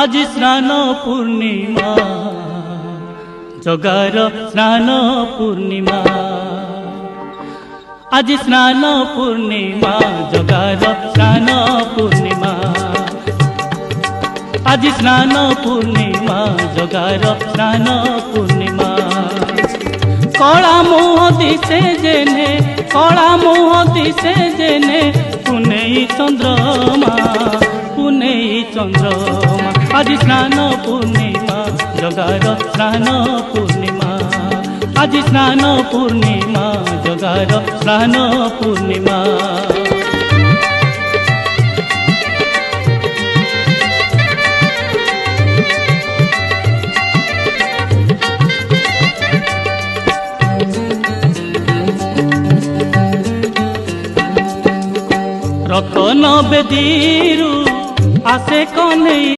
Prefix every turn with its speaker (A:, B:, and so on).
A: आज स्नान पूर्णिमा जगार स्नान पूर्णिमा आज स्नान पूर्णिमा जगार स्नान पूर्णिमा आज स्नान पूर्णिमा जगार स्नान पूर्णिमा कला मुह दिशे जेने कला मुह दिशे जेने पुनेई चंद्रमा पुनेई चंद्रमा आज स्नान पूर्णिमा जगार स्नान पूर्णिमा आज स्नान पूर्णिमा जगार स्नान पूर्णिमा रतन बेदीरु आसे कन्हैया